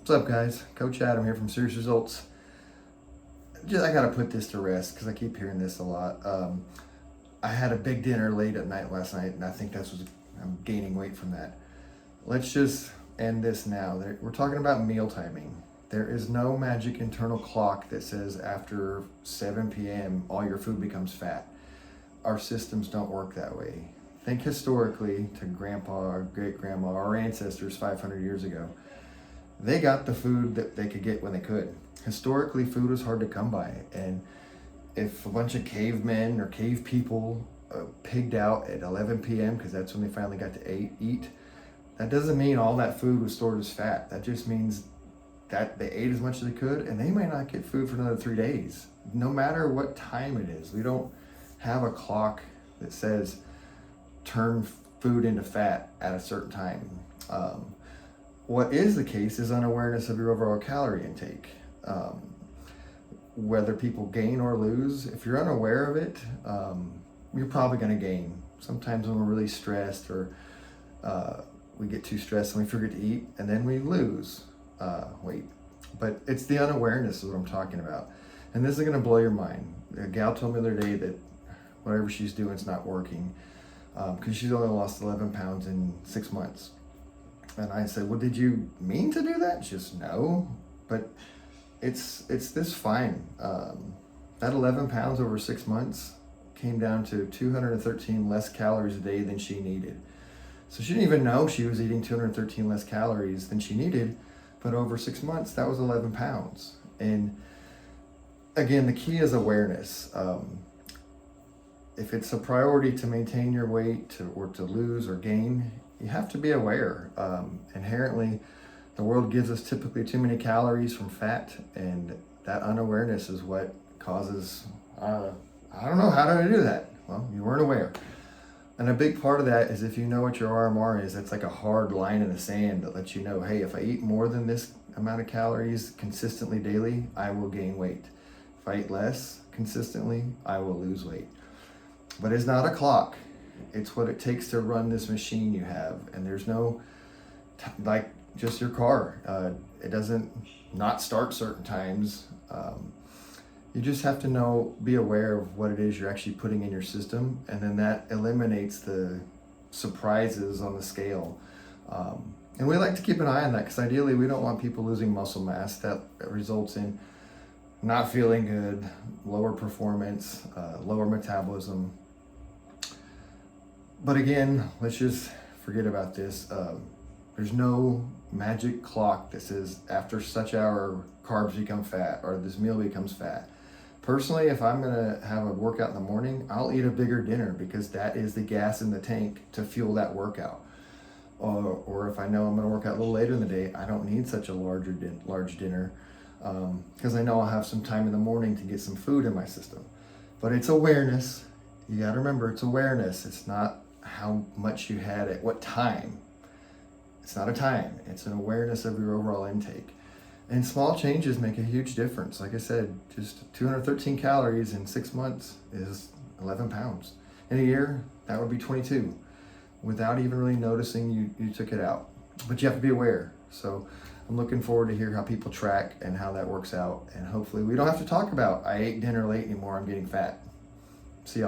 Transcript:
What's up, guys? Coach Adam here from Serious Results. I gotta put this to rest because I keep hearing this a lot. I had a big dinner late at night last night, and I think I'm gaining weight from that. Let's just end this now. We're talking about meal timing. There is no magic internal clock that says after 7 p.m. all your food becomes fat. Our systems don't work that way. Think historically to grandpa or great grandma, our ancestors 500 years ago. They got the food that they could get when they could. Historically, food was hard to come by, and if a bunch of cavemen or cave people pigged out at 11 p.m. because that's when they finally got to eat, that doesn't mean all that food was stored as fat. That just means that they ate as much as they could, and they might not get food for another 3 days, no matter what time it is. We don't have a clock that says turn food into fat at a certain time. What is the case is unawareness of your overall calorie intake. Whether people gain or lose, if you're unaware of it, you're probably going to gain. Sometimes when we're really stressed or we get too stressed and we forget to eat, and then we lose weight. But it's the unawareness is what I'm talking about. And this is going to blow your mind. A gal told me the other day that whatever she's doing is not working because she's only lost 11 pounds in 6 months. And I said, well, did you mean to do that? She says, no, but it's this fine. That 11 pounds over 6 months came down to 213 less calories a day than she needed. So she didn't even know she was eating 213 less calories than she needed, but over 6 months, that was 11 pounds. And again, the key is awareness. If it's a priority to maintain your weight or to lose or gain, you have to be aware. Inherently, the world gives us typically too many calories from fat, and that unawareness is what causes, I don't know, how did I do that? Well, you weren't aware. And a big part of that is if you know what your RMR is, it's like a hard line in the sand that lets you know, hey, if I eat more than this amount of calories consistently daily, I will gain weight. If I eat less consistently, I will lose weight. But it's not a clock. It's what it takes to run this machine you have. And there's no, like just your car. It doesn't not start certain times. You just have to be aware of what it is you're actually putting in your system. And then that eliminates the surprises on the scale. And we like to keep an eye on that because ideally we don't want people losing muscle mass. That results in not feeling good, lower performance, lower metabolism. But again, let's just forget about this. There's no magic clock that says after such hour carbs become fat or this meal becomes fat. Personally, if I'm gonna have a workout in the morning, I'll eat a bigger dinner because that is the gas in the tank to fuel that workout. Or if I know I'm gonna work out a little later in the day, I don't need such a large dinner because I know I'll have some time in the morning to get some food in my system. But it's awareness. You gotta remember, it's awareness. It's not how much you had at what time. It's not a time. It's an awareness of your overall intake. And small changes make a huge difference. Like I said, just 213 calories in 6 months is 11 pounds. In a year, that would be 22 without even really noticing you took it out. But you have to be aware. So I'm looking forward to hear how people track and how that works out. And hopefully we don't have to talk about I ate dinner late anymore, I'm getting fat. See y'all.